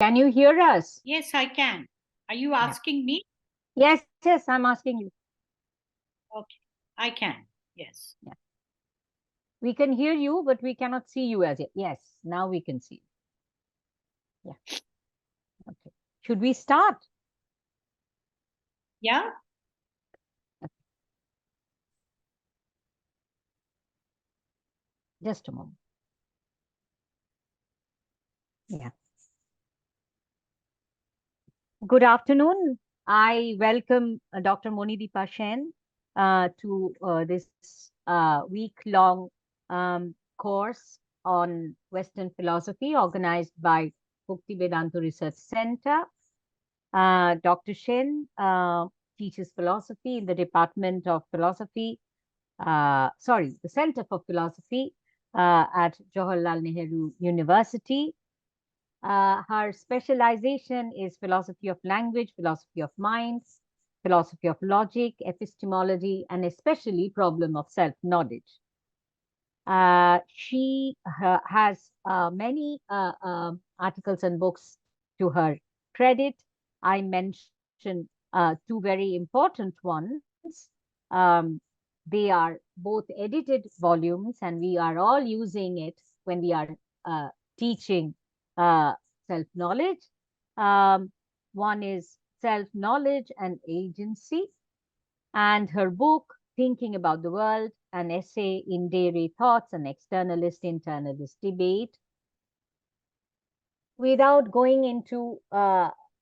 Can you hear us? Yes, I can. Are you asking me? Yes, I'm asking you. Okay, I can. Yes. Yeah. We can hear you, but we cannot see you as yet. Yes, now we can see you. Yeah. Okay. Should we start? Yeah. Okay. Just a moment. Yeah. Good afternoon. I welcome Dr. Manidipa Sen to this week-long course on Western philosophy organized by Bhaktivedanta Research Center. Dr. Sen teaches philosophy in the Department of Philosophy, the Center for Philosophy at Jawaharlal Nehru University. Her specialization is philosophy of language, philosophy of mind, philosophy of logic, epistemology, and especially problem of self-knowledge. She has many articles and books to her credit. I mention two very important ones. They are both edited volumes, and we are all using it when we are teaching self-knowledge. One is Self-Knowledge and Agency, and her book, Thinking About the World, an essay in Dairy Thoughts and Externalist-Internalist Debate. Without going into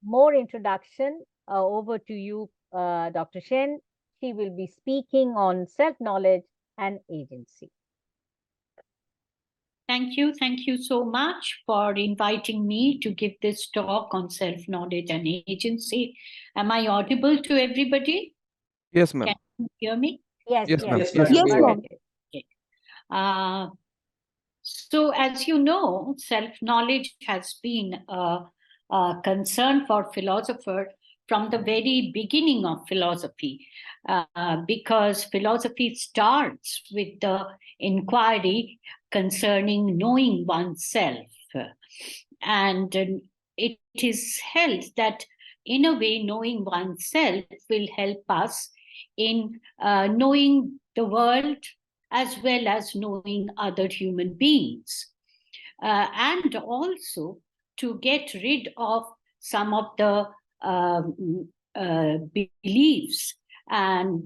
more introduction, over to you, Dr. Sen. She will be speaking on self-knowledge and agency. Thank you. Thank you so much for inviting me to give this talk on self-knowledge and agency. Am I audible to everybody? Yes, ma'am. Can you hear me? Yes, Yes, ma'am. yes, Yes, ma'am. Okay. So as you know, self-knowledge has been a concern for philosophers from the very beginning of philosophy, because philosophy starts with the inquiry concerning knowing oneself. And it is held that, in a way, knowing oneself will help us in knowing the world as well as knowing other human beings. And also to get rid of some of the beliefs and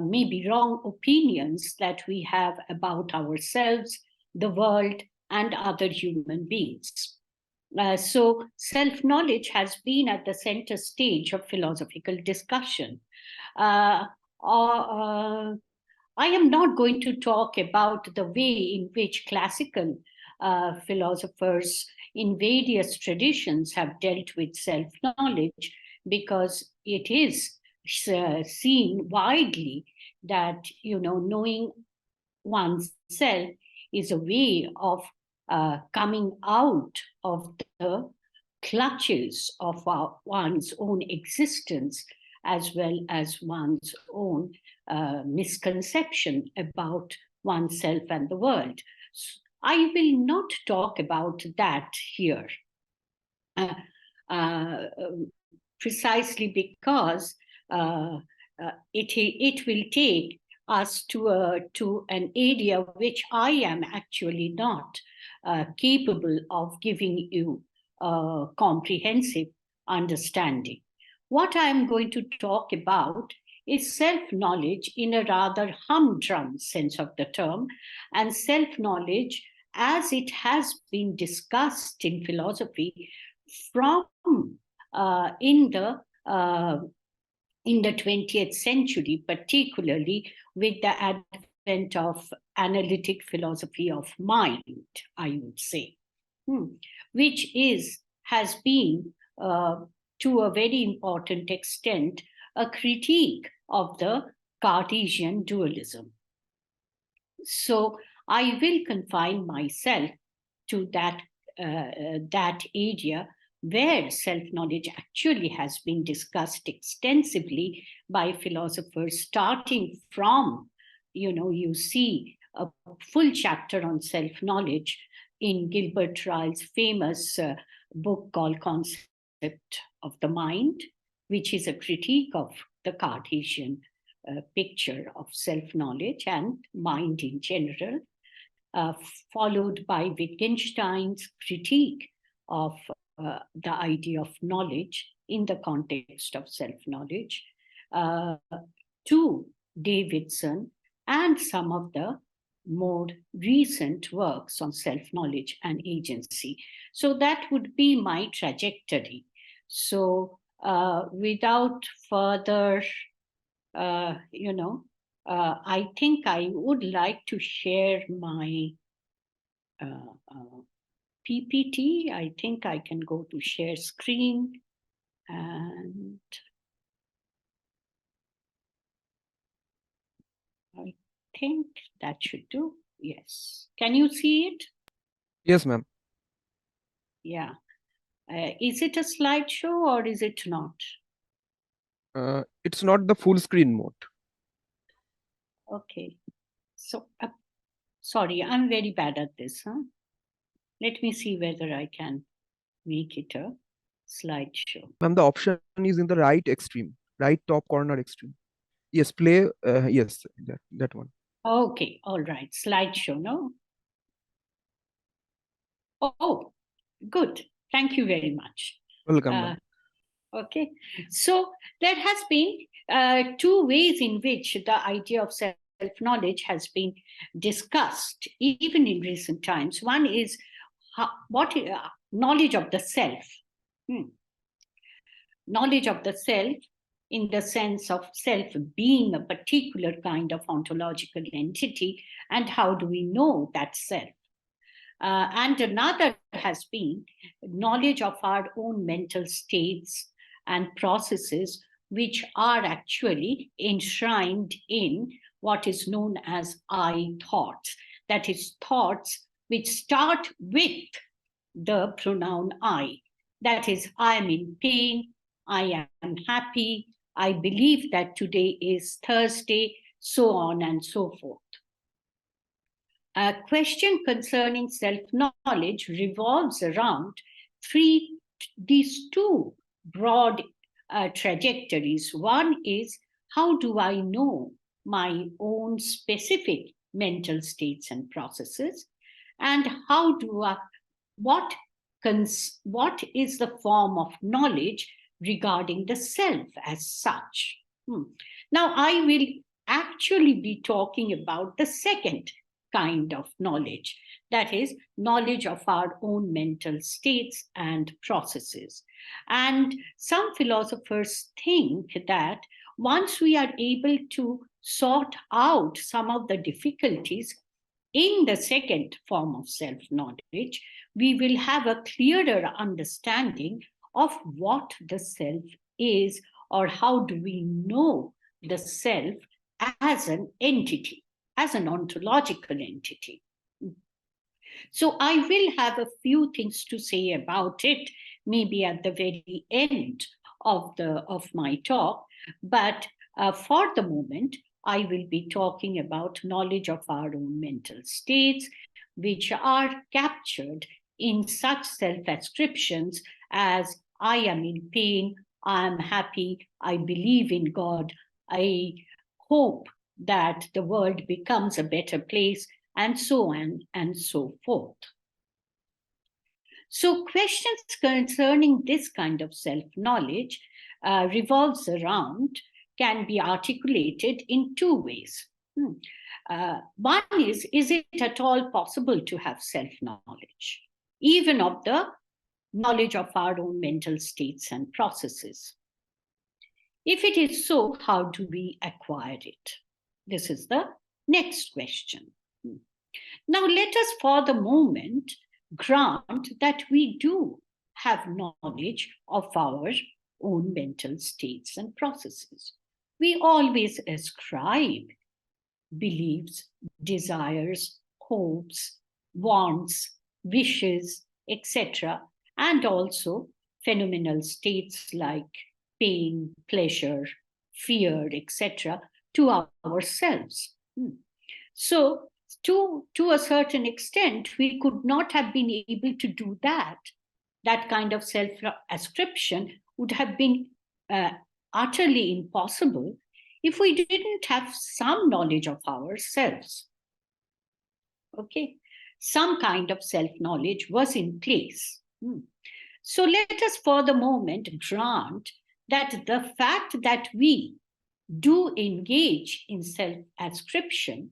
maybe wrong opinions that we have about ourselves, the world, and other human beings. So self-knowledge has been at the center stage of philosophical discussion. I am not going to talk about the way in which classical philosophers in various traditions have dealt with self-knowledge, because it is seen widely that, knowing oneself is a way of coming out of the clutches of one's own existence, as well as one's own misconception about oneself and the world. I will not talk about that here, precisely because it will take us to an area which I am actually not capable of giving you a comprehensive understanding. What I am going to talk about is self-knowledge in a rather humdrum sense of the term, and self-knowledge as it has been discussed in philosophy from in the 20th century, particularly with the advent of analytic philosophy of mind, I would say, which has been to a very important extent a critique of the Cartesian dualism. So I will confine myself to that area where self-knowledge actually has been discussed extensively by philosophers, starting from, you see a full chapter on self-knowledge in Gilbert Ryle's famous book called Concept of the Mind, which is a critique of the Cartesian picture of self-knowledge and mind in general, followed by Wittgenstein's critique of the idea of knowledge in the context of self-knowledge, uh, to Davidson and some of the more recent works on self-knowledge and agency. So that would be my trajectory. So without further, I think I would like to share my PPT. I think I can go to share screen, and I think that should do. Yes. Can you see it? Yes, ma'am. Yeah. Is it a slideshow or is it not? It's not the full screen mode. Okay. So, sorry, I'm very bad at this. Let me see whether I can make it a slideshow. Ma'am, the option is in the right extreme, right top corner extreme. Yes, play. Yes, that one. Okay, all right. Slideshow, no? Oh, good. Thank you very much. Welcome, ma'am. Okay, so there has been two ways in which the idea of self-knowledge has been discussed, even in recent times. One is what knowledge of the self. Knowledge of the self in the sense of self being a particular kind of ontological entity, and how do we know that self? And another has been knowledge of our own mental states and processes, which are actually enshrined in what is known as I thoughts. That is, thoughts which start with the pronoun I. That is, I am in pain, I am happy, I believe that today is Thursday, so on and so forth. A question concerning self-knowledge revolves around these two broad trajectories. One is, how do I know my own specific mental states and processes? And what is the form of knowledge regarding the self as such? Now, I will actually be talking about the second kind of knowledge, that is, knowledge of our own mental states and processes. And some philosophers think that once we are able to sort out some of the difficulties in the second form of self-knowledge, we will have a clearer understanding of what the self is, or how do we know the self as an entity, as an ontological entity. So I will have a few things to say about it, maybe at the very end of my talk, but for the moment, I will be talking about knowledge of our own mental states, which are captured in such self-ascriptions as I am in pain, I am happy, I believe in God, I hope that the world becomes a better place, and so on and so forth. So questions concerning this kind of self-knowledge revolves around, can be articulated in two ways. One is it at all possible to have self-knowledge, even of the knowledge of our own mental states and processes? If it is so, how do we acquire it? This is the next question. Now, let us for the moment grant that we do have knowledge of our own mental states and processes. We always ascribe beliefs, desires, hopes, wants, wishes, etc., and also phenomenal states like pain, pleasure, fear, etc., to ourselves. So, to a certain extent, we could not have been able to do that that kind of self-ascription would have been utterly impossible if we didn't have some knowledge of ourselves. Okay, some kind of self-knowledge was in place. So let us for the moment grant that the fact that we do engage in self-ascription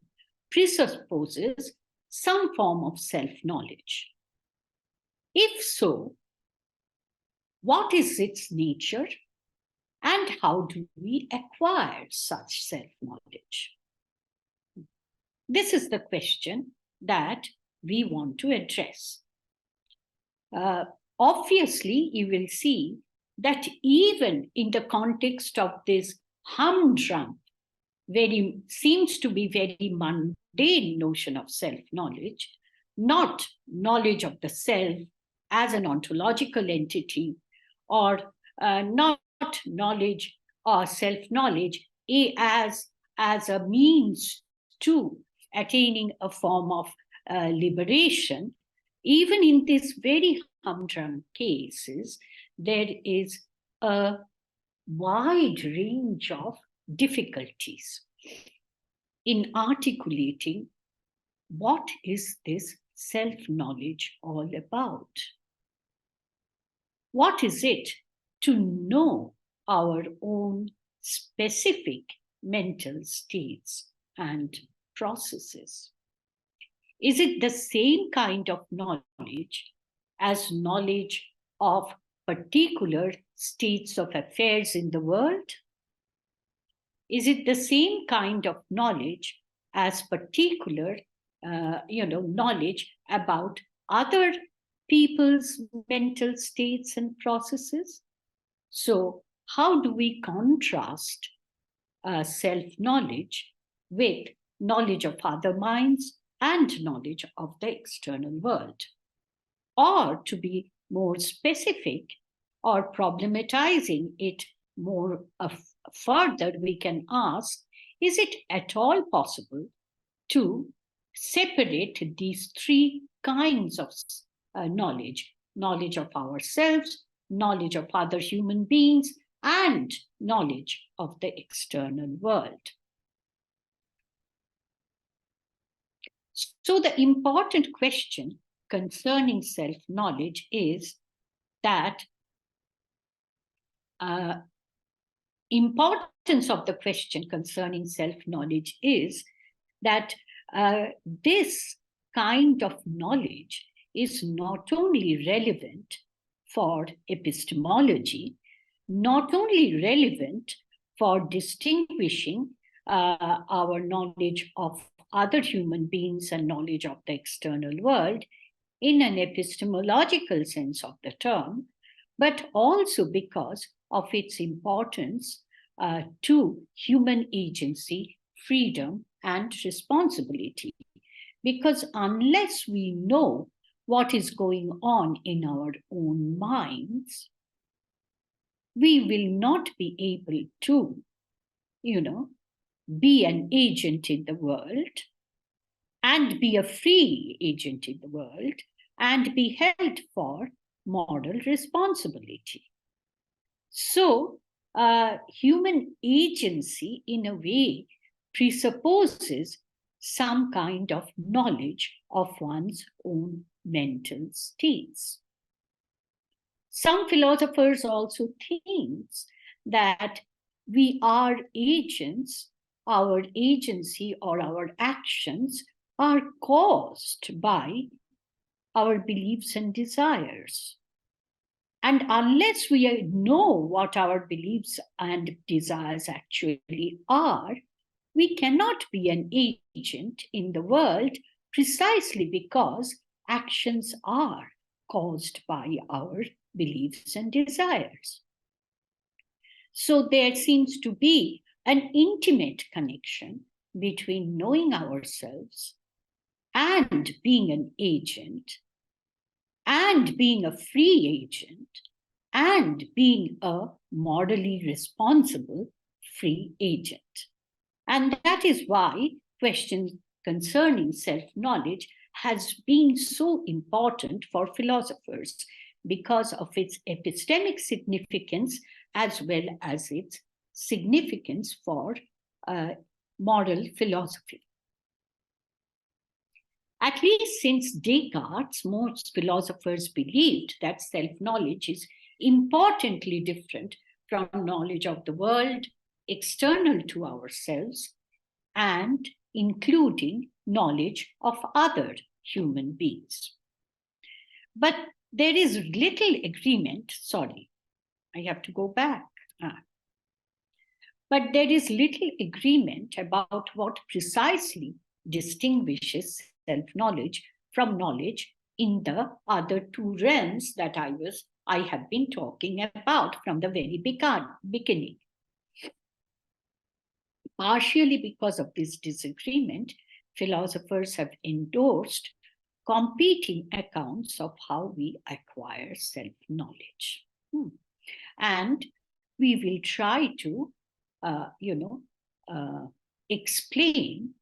presupposes some form of self-knowledge. If so, what is its nature and how do we acquire such self-knowledge? This is the question that we want to address. Obviously, you will see that even in the context of this humdrum, seems to be very mundane notion of self-knowledge, not knowledge of the self as an ontological entity, or not knowledge or self-knowledge as a means to attaining a form of liberation. Even in these very humdrum cases, there is a wide range of difficulties in articulating what is this self-knowledge all about. What is it to know our own specific mental states and processes? Is it the same kind of knowledge as knowledge of particular states of affairs in the world? Is it the same kind of knowledge as particular, knowledge about other people's mental states and processes? So, how do we contrast self-knowledge with knowledge of other minds and knowledge of the external world? Or to be more specific or problematizing it more further, we can ask, is it at all possible to separate these three kinds of knowledge of ourselves, knowledge of other human beings, and knowledge of the external world? So the important question concerning self-knowledge is that importance of the question concerning self-knowledge is that this kind of knowledge is not only relevant for epistemology, not only relevant for distinguishing our knowledge of other human beings and knowledge of the external world in an epistemological sense of the term, but also because of its importance to human agency, freedom, and responsibility. Because unless we know what is going on in our own minds, we will not be able to, be an agent in the world and be a free agent in the world and be held for moral responsibility. So, human agency, in a way, presupposes some kind of knowledge of one's own mental states. Some philosophers also think that we are agents, our agency or our actions are caused by our beliefs and desires. And unless we know what our beliefs and desires actually are, we cannot be an agent in the world precisely because actions are caused by our beliefs and desires. So there seems to be an intimate connection between knowing ourselves and being an agent, and being a free agent, and being a morally responsible free agent. And that is why questions concerning self-knowledge has been so important for philosophers, because of its epistemic significance as well as its significance for moral philosophy. At least since Descartes, most philosophers believed that self-knowledge is importantly different from knowledge of the world, external to ourselves, and including knowledge of other human beings. But there is little agreement, sorry, I have to go back. But there is little agreement about what precisely distinguishes self-knowledge from knowledge in the other two realms that I have been talking about from the very beginning. Partially because of this disagreement, philosophers have endorsed competing accounts of how we acquire self-knowledge. And we will try to, explain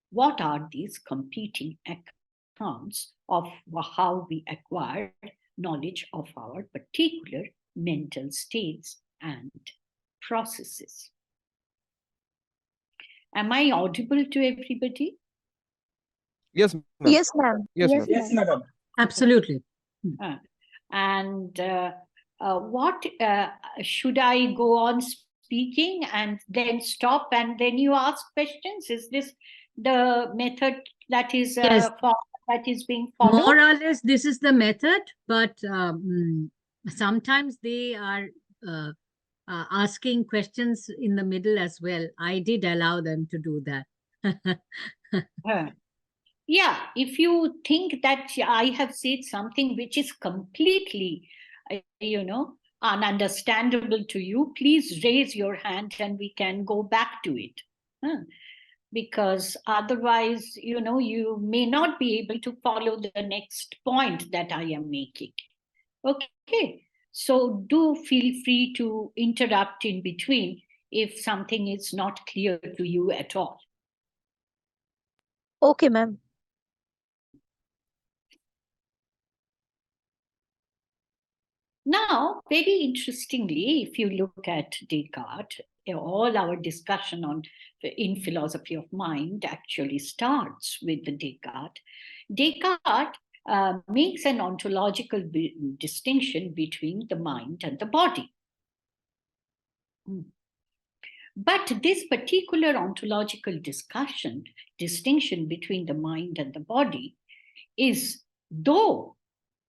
what are these competing accounts of how we acquire knowledge of our particular mental states and processes. Am I audible to everybody? Yes, ma'am. Yes, ma'am. Yes, ma'am. Yes, madam. Absolutely. And what should I go on speaking and then stop and then you ask questions? Is this the method that is Yes. that is being followed? More or less, this is the method, but sometimes they are asking questions in the middle as well. I did allow them to do that. Yeah, if you think that I have said something which is completely, ununderstandable to you, please raise your hand and we can go back to it. Because otherwise, you may not be able to follow the next point that I am making. Okay, so do feel free to interrupt in between if something is not clear to you at all. Okay, ma'am. Now, very interestingly, if you look at Descartes, all our discussion in philosophy of mind actually starts with the Descartes. Descartes makes an ontological distinction between the mind and the body. But this particular ontological distinction between the mind and the body is, though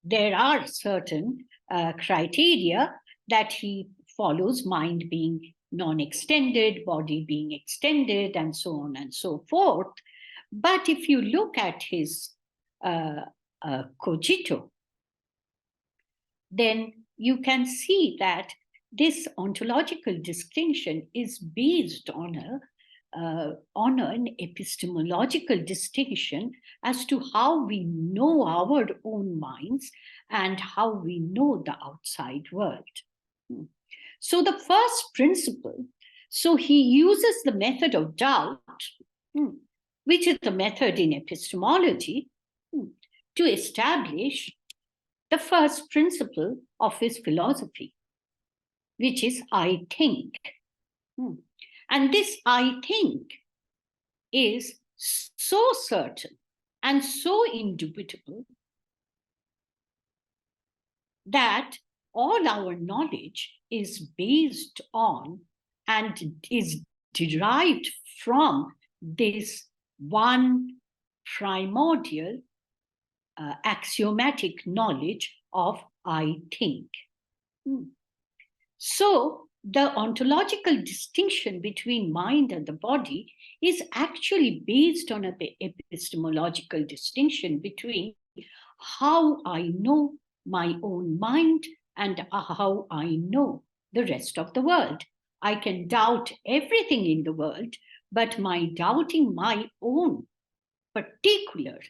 there are certain criteria that he follows, mind being non-extended, body being extended, and so on and so forth. But if you look at his cogito, then you can see that this ontological distinction is based on an epistemological distinction as to how we know our own minds and how we know the outside world. So the first principle, so he uses the method of doubt, which is the method in epistemology, to establish the first principle of his philosophy, which is I think. And this I think is so certain and so indubitable that all our knowledge is based on and is derived from this one primordial axiomatic knowledge of I think. So the ontological distinction between mind and the body is actually based on an epistemological distinction between how I know my own mind and how I know the rest of the world. I can doubt everything in the world, but my doubting my own particular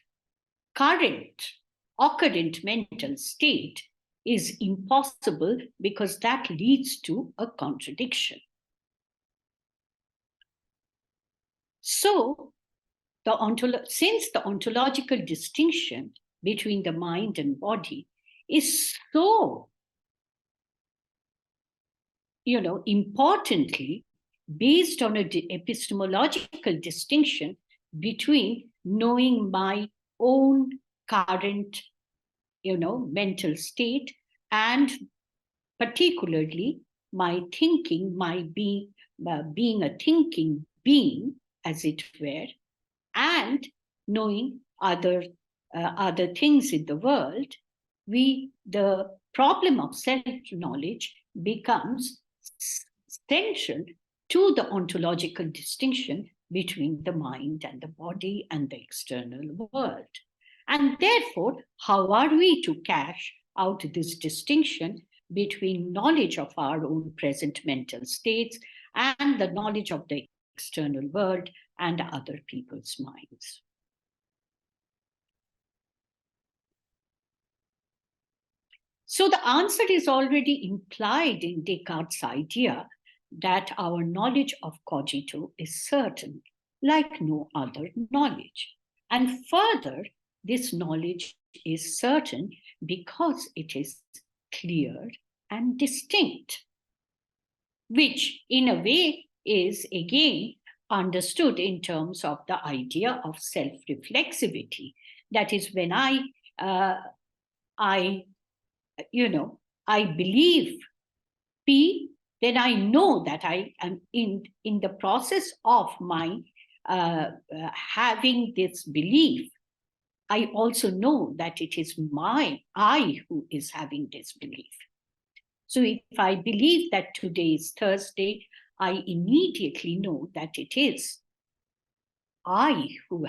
current occurrent mental state is impossible because that leads to a contradiction. So, since the ontological distinction between the mind and body is so, importantly based on an epistemological distinction between knowing my own current, mental state, and particularly my thinking, being a thinking being, as it were, and knowing other things in the world, the problem of self-knowledge becomes central to the ontological distinction between the mind and the body and the external world. And therefore, how are we to cash out this distinction between knowledge of our own present mental states and the knowledge of the external world and other people's minds? So the answer is already implied in Descartes' idea that our knowledge of cogito is certain, like no other knowledge. And further, this knowledge is certain because it is clear and distinct, which in a way is again understood in terms of the idea of self-reflexivity. That is, when I believe P, then I know that I am in the process of my having this belief. I also know that it is I who is having this belief. So if I believe that today is Thursday, I immediately know that it is I who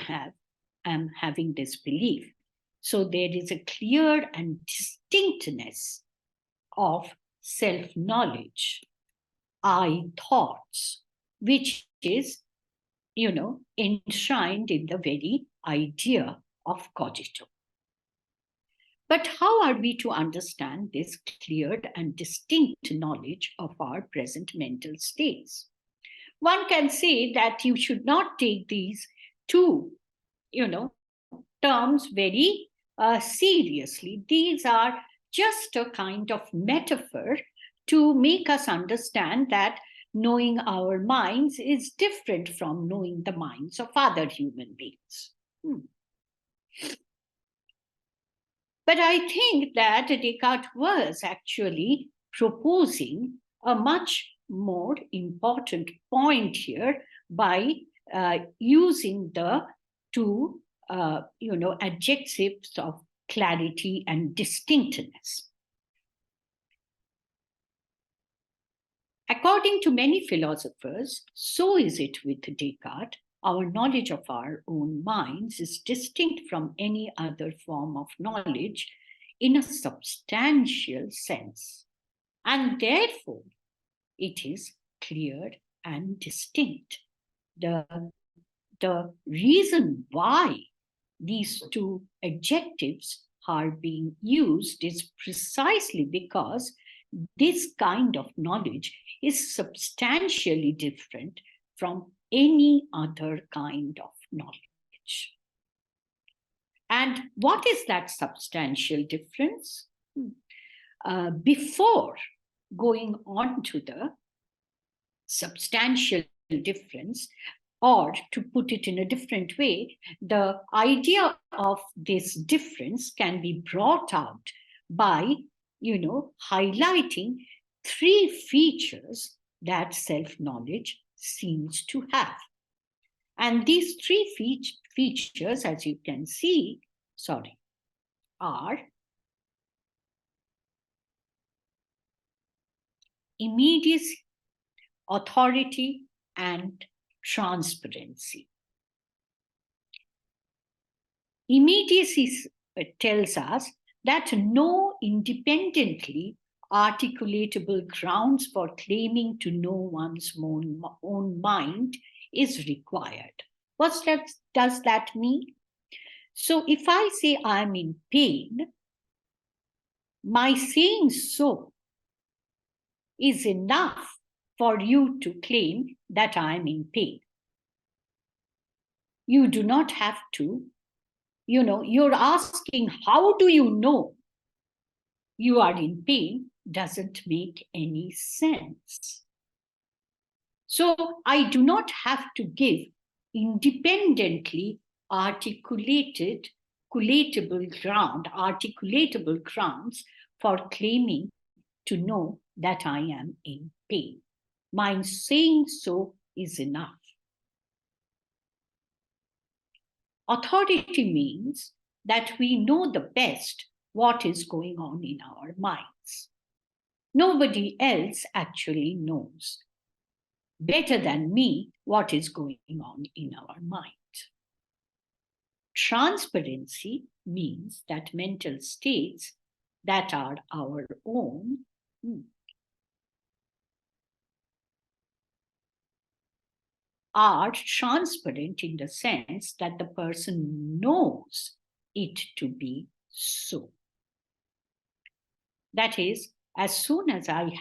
am having this belief. So there is a clear and distinctness of self-knowledge, I thoughts, which is, enshrined in the very idea of cogito. But how are we to understand this clear and distinct knowledge of our present mental states? One can say that you should not take these two, terms very seriously. These are just a kind of metaphor to make us understand that knowing our minds is different from knowing the minds of other human beings. But I think that Descartes was actually proposing a much more important point here by using the two, adjectives of clarity and distinctness. According to many philosophers, so is it with Descartes. Our knowledge of our own minds is distinct from any other form of knowledge in a substantial sense, and therefore it is clear and distinct. The reason why these two adjectives are being used is precisely because this kind of knowledge is substantially different from any other kind of knowledge. And what is that substantial difference? Before going on to the substantial difference, or to put it in a different way, the idea of this difference can be brought out by, highlighting three features that self-knowledge seems to have. And these three features, as you can see, are immediacy, authority, and transparency. Immediacy tells us that no independently articulatable grounds for claiming to know one's own mind is required. What does that mean? So if I say I'm in pain, my saying so is enough for you to claim that I'm in pain. You do not have to, you're asking, how do you know you are in pain doesn't make any sense. So I do not have to give independently articulatable grounds for claiming to know that I am in pain. My saying so is enough. Authority means that we know the best what is going on in our minds. Nobody else actually knows better than me what is going on in our mind. Transparency means that mental states that are our own are transparent in the sense that the person knows it to be so. That is, as soon as I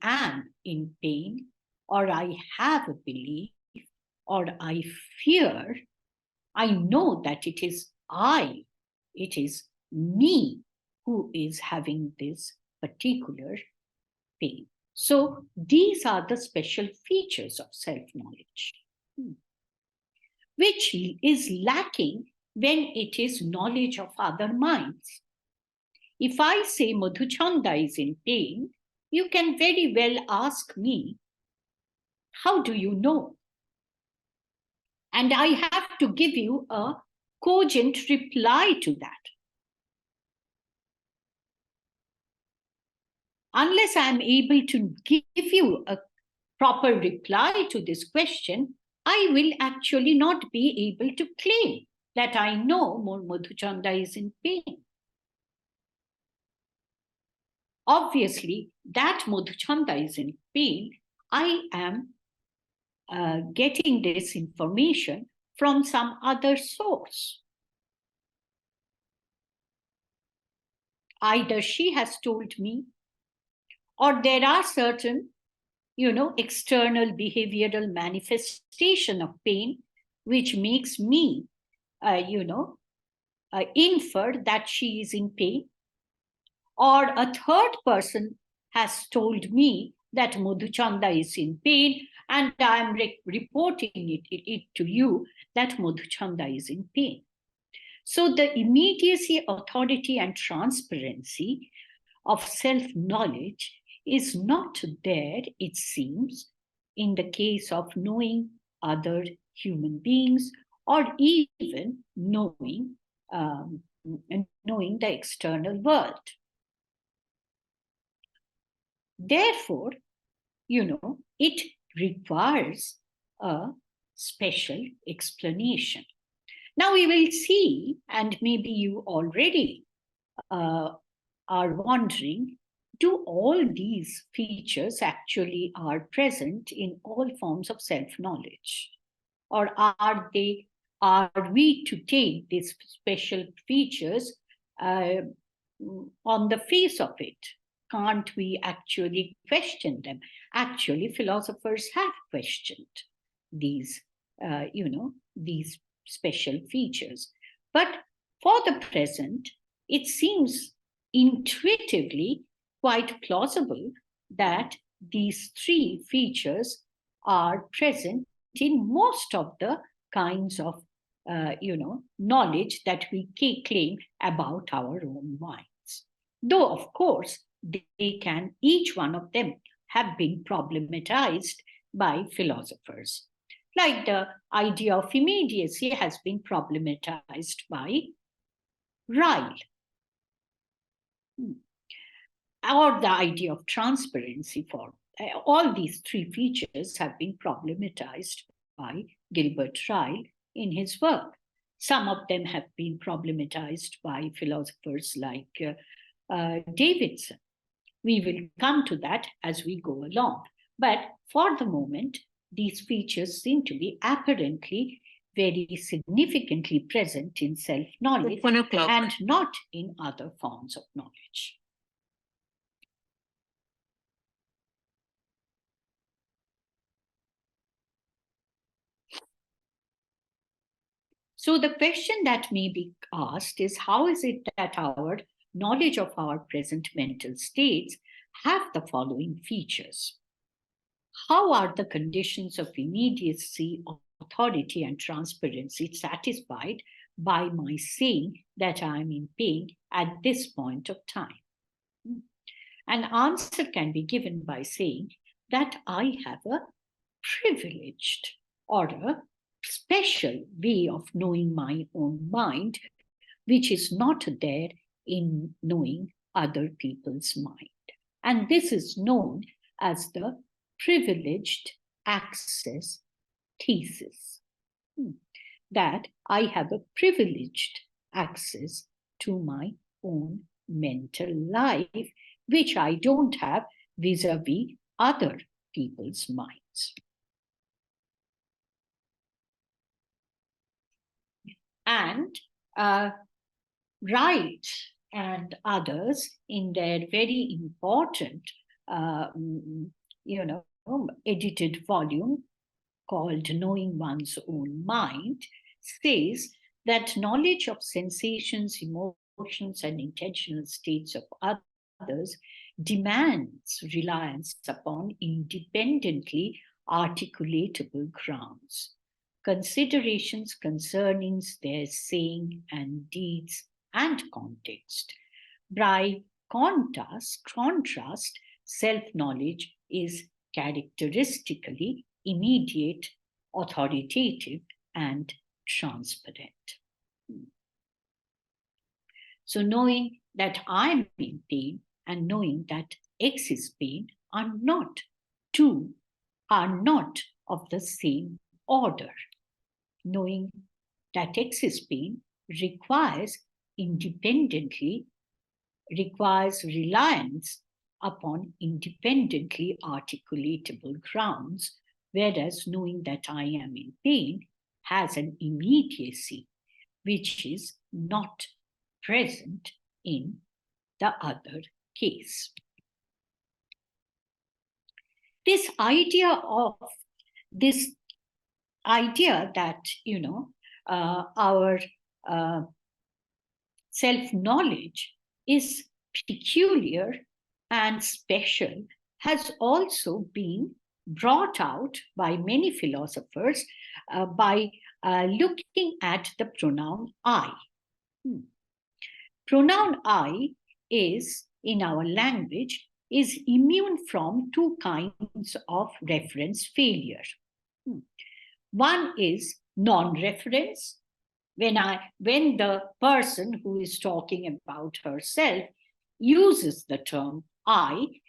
am in pain, or I have a belief, or I fear, I know that it is me who is having this particular pain. So these are the special features of self-knowledge, which is lacking when it is knowledge of other minds. If I say Madhuchanda is in pain, you can very well ask me, how do you know? And I have to give you a cogent reply to that. Unless I'm able to give you a proper reply to this question, I will actually not be able to claim that I know Madhuchanda is in pain. Obviously, that Madhuchanda is in pain, I am getting this information from some other source. Either she has told me, or there are certain, external behavioral manifestation of pain, which makes me, infer that she is in pain. Or a third person has told me that Madhuchanda is in pain, and I am reporting it to you that Madhuchanda is in pain. So the immediacy, authority, and transparency of self-knowledge is not there, it seems, in the case of knowing other human beings, or even knowing the external world. Therefore, it requires a special explanation. Now we will see, and maybe you already are wondering, do all these features actually are present in all forms of self-knowledge? Or are we to take these special features on the face of it? Can't we actually question them? Actually, philosophers have questioned these, these special features. But for the present, it seems intuitively quite plausible that these three features are present in most of the kinds of, knowledge that we claim about our own minds. Though, of course, each one of them have been problematized by philosophers. Like the idea of immediacy has been problematized by Ryle. Or the idea of transparency for all these three features have been problematized by Gilbert Ryle in his work. Some of them have been problematized by philosophers like Davidson. We will come to that as we go along. But for the moment, these features seem to be apparently very significantly present in self-knowledge and not in other forms of knowledge. So the question that may be asked is, how is it that our knowledge of our present mental states have the following features? How are the conditions of immediacy, authority, and transparency satisfied by my saying that I am in pain at this point of time? An answer can be given by saying that I have a privileged or a special way of knowing my own mind, which is not there in knowing other people's mind. And this is known as the privileged access thesis, that I have a privileged access to my own mental life, which I don't have vis-a-vis other people's minds. And Wright and others, in their very important, edited volume called Knowing One's Own Mind, says that knowledge of sensations, emotions, and intentional states of others demands reliance upon independently articulatable grounds, considerations concerning their saying and deeds and context. By contrast, self-knowledge is characteristically immediate, authoritative, and transparent. So knowing that I'm in pain and knowing that X is pain are not of the same order. Knowing that X is pain requires reliance upon independently articulatable grounds, whereas knowing that I am in pain has an immediacy which is not present in the other case. This idea that, our self-knowledge is peculiar and special has also been brought out by many philosophers by looking at the pronoun I. Pronoun I is, in our language, is immune from two kinds of reference failure. One is non-reference, when the person who is talking about herself uses the term I,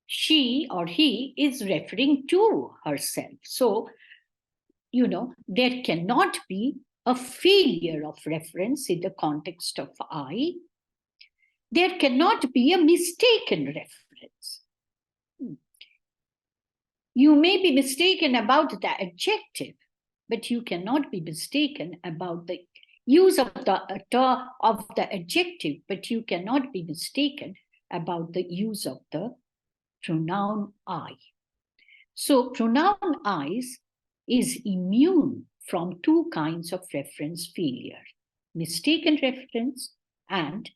she or he is referring to herself. So, there cannot be a failure of reference in the context of I. There cannot be a mistaken reference. You may be mistaken about the adjective, but you cannot be mistaken about the use of the adjective, but you cannot be mistaken about the use of the pronoun I. So pronoun I's is immune from two kinds of reference failure: mistaken reference and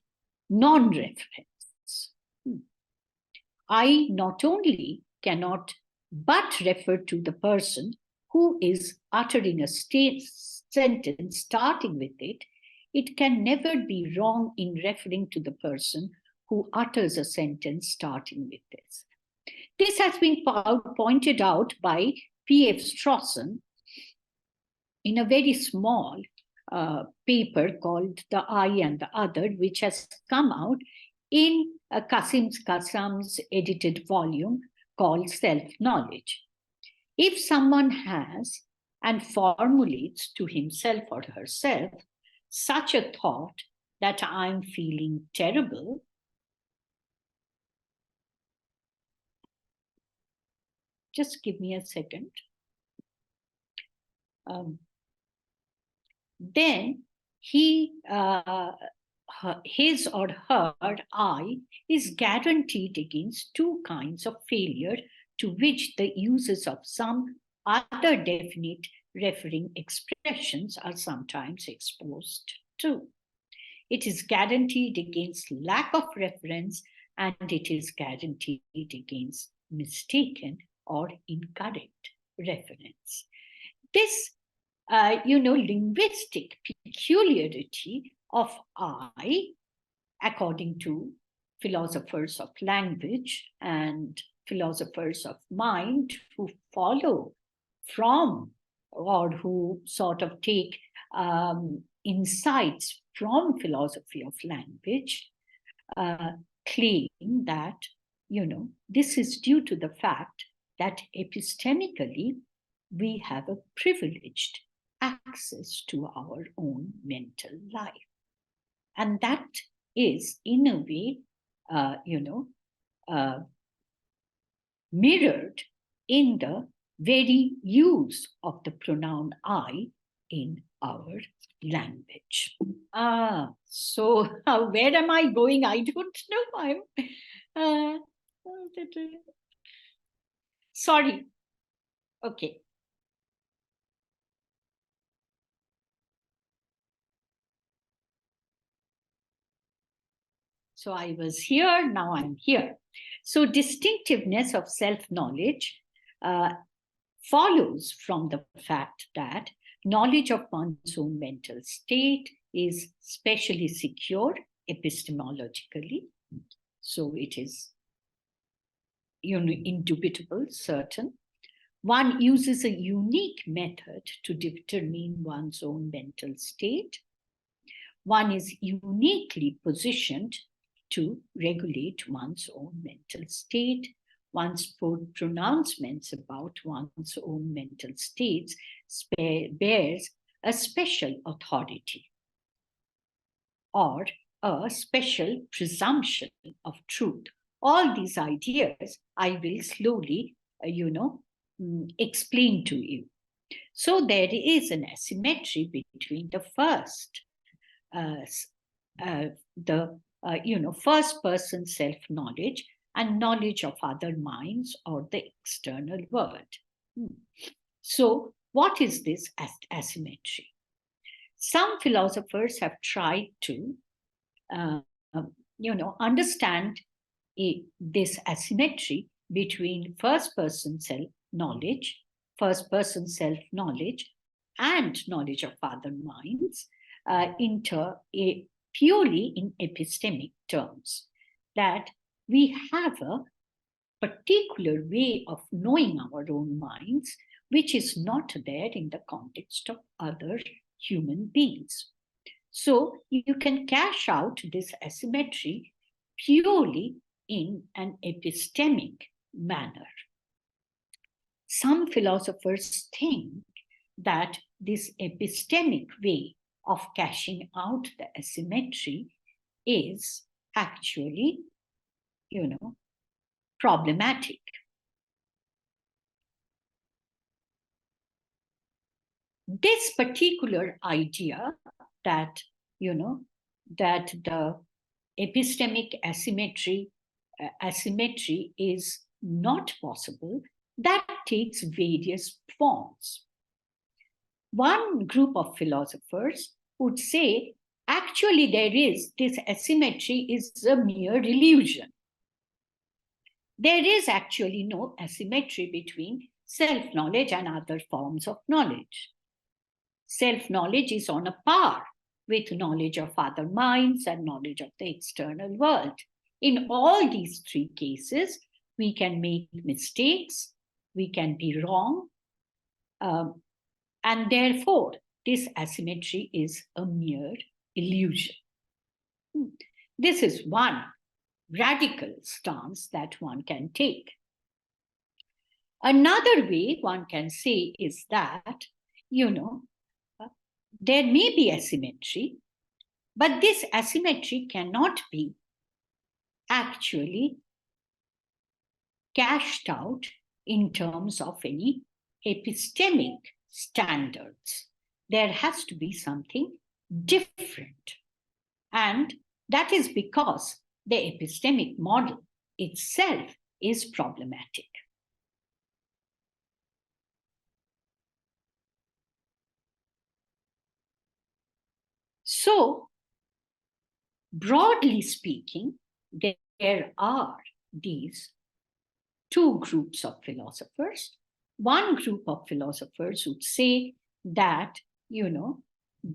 non-reference. I not only cannot but refer to the person who is uttering a sentence starting with it, it can never be wrong in referring to the person who utters a sentence starting with this. This has been pointed out by P.F. Strawson in a very small paper called The I and the Other, which has come out in Qasim Qassam's edited volume called Self-Knowledge. If someone has and formulates to himself or herself such a thought that I'm feeling terrible, just give me a second. Then his or her I is guaranteed against two kinds of failure to which the uses of some other definite referring expressions are sometimes exposed to. It is guaranteed against lack of reference, and it is guaranteed against mistaken or incorrect reference. This, linguistic peculiarity of I, according to philosophers of language and philosophers of mind who follow from or who sort of take insights from philosophy of language, claim that, this is due to the fact that epistemically we have a privileged access to our own mental life. And that is, in a way, mirrored in the very use of the pronoun I in our language. So where am I going? I don't know. I'm sorry. Okay. So I was here, now I'm here. So distinctiveness of self-knowledge follows from the fact that knowledge of one's own mental state is specially secure epistemologically. So it is, indubitable, certain. One uses a unique method to determine one's own mental state. One is uniquely positioned to regulate one's own mental state. One's pronouncements about one's own mental states bears a special authority or a special presumption of truth. All these ideas I will slowly, explain to you. So there is an asymmetry between the first, first person self-knowledge and knowledge of other minds or the external world. So what is this asymmetry? Some philosophers have tried to, understand this asymmetry between first-person self-knowledge, and knowledge of other minds purely in epistemic terms, that we have a particular way of knowing our own minds, which is not there in the context of other human beings. So you can cash out this asymmetry purely in an epistemic manner. Some philosophers think that this epistemic way of cashing out the asymmetry is actually, problematic. This particular idea that, that the epistemic asymmetry is not possible, that takes various forms. One group of philosophers would say, actually, this asymmetry is a mere illusion. There is actually no asymmetry between self-knowledge and other forms of knowledge. Self-knowledge is on a par with knowledge of other minds and knowledge of the external world. In all these three cases, we can make mistakes, we can be wrong, and therefore, this asymmetry is a mere illusion. This is one radical stance that one can take. Another way one can say is that, there may be asymmetry, but this asymmetry cannot be actually cashed out in terms of any epistemic standards. There has to be something different. And that is because the epistemic model itself is problematic. So, broadly speaking, there are these two groups of philosophers. One group of philosophers would say that,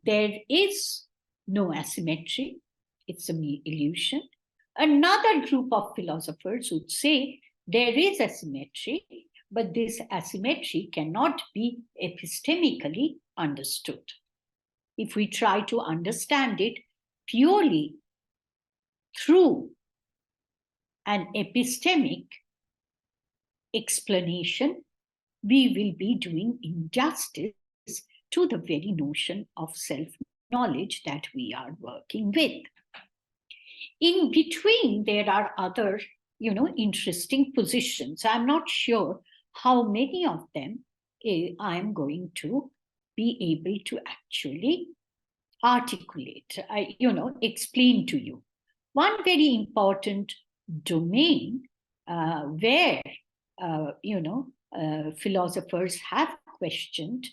there is no asymmetry, it's a mere illusion. Another group of philosophers would say there is asymmetry, but this asymmetry cannot be epistemically understood. If we try to understand it purely through an epistemic explanation, we will be doing injustice to the very notion of self-knowledge that we are working with. In between, there are other, interesting positions. I'm not sure how many of them I'm going to be able to actually articulate, explain to you. One very important domain where, philosophers have questioned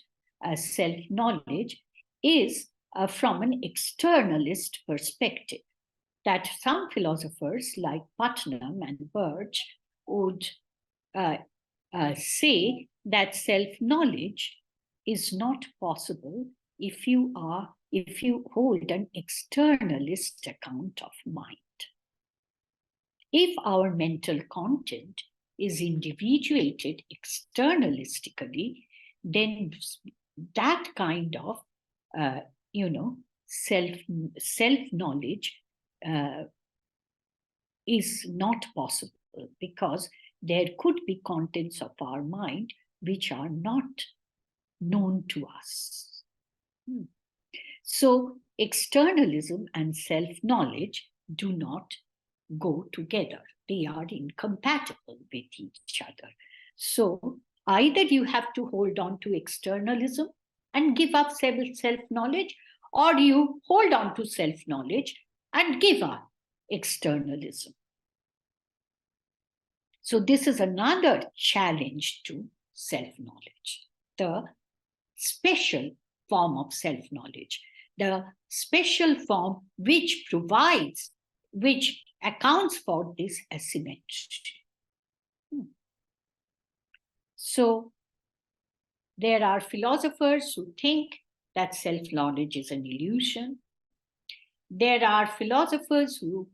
self-knowledge is from an externalist perspective. That some philosophers like Putnam and Birch would say that self-knowledge is not possible if you hold an externalist account of mind. If our mental content is individuated externalistically, then that kind of self-knowledge is not possible, because there could be contents of our mind which are not known to us. So externalism and self-knowledge do not go together. They are incompatible with each other. So either you have to hold on to externalism and give up self-knowledge, or you hold on to self-knowledge and give up externalism. So this is another challenge to self-knowledge, the special form of self-knowledge, the special form which accounts for this asymmetry. So there are philosophers who think that self-knowledge is an illusion. There are philosophers who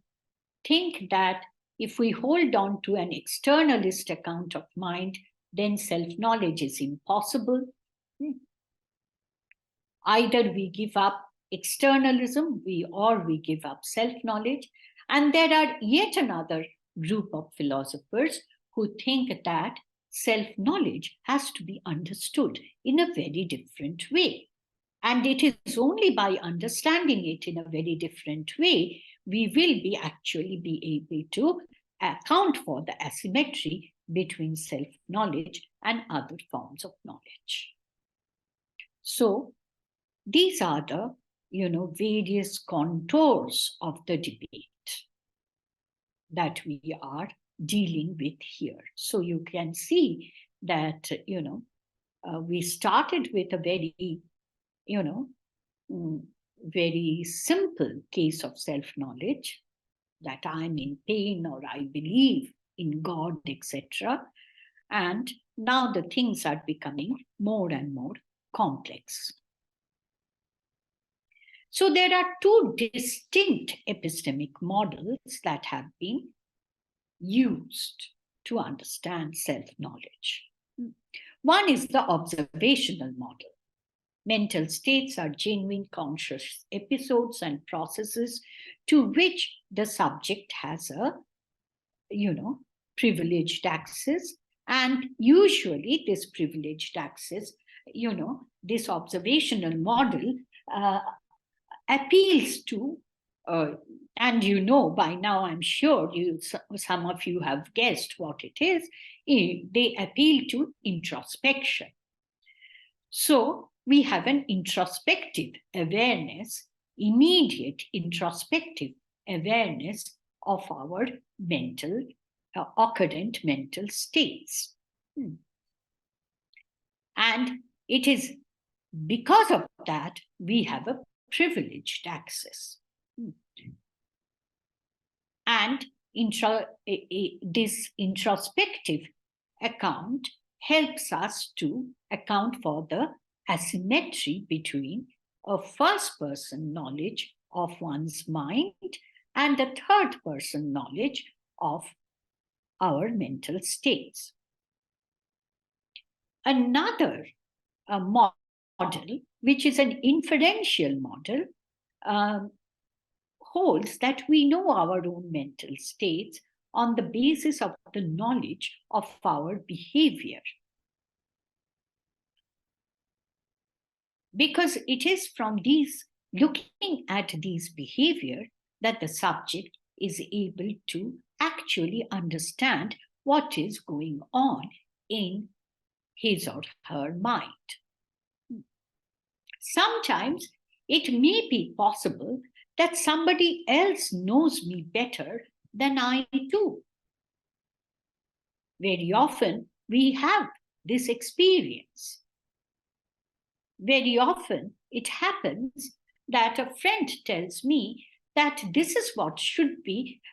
think that if we hold on to an externalist account of mind, then self-knowledge is impossible. Either we give up externalism or we give up self-knowledge. And there are yet another group of philosophers who think that self-knowledge has to be understood in a very different way. And it is only by understanding it in a very different way we will actually be able to account for the asymmetry between self-knowledge and other forms of knowledge. So these are the, various contours of the debate that we are dealing with here. So you can see that, we started with a very, very simple case of self-knowledge, that I'm in pain or I believe in God, etc. And now the things are becoming more and more complex. So there are two distinct epistemic models that have been used to understand self-knowledge. One is the observational model. Mental states are genuine conscious episodes and processes to which the subject has a, privileged access. And usually this privileged access, this observational model appeals to, and by now I'm sure some of you have guessed what it is, they appeal to introspection. So we have an introspective awareness, immediate introspective awareness of our mental, occurrent mental states. And it is because of that we have a privileged access. And this introspective account helps us to account for the asymmetry between a first person knowledge of one's mind and the third person knowledge of our mental states. Another model, which is an inferential model, holds that we know our own mental states on the basis of the knowledge of our behavior. Because it is from looking at these behavior that the subject is able to actually understand what is going on in his or her mind. Sometimes it may be possible that somebody else knows me better than I do. Very often we have this experience. Very often it happens that a friend tells me that this is what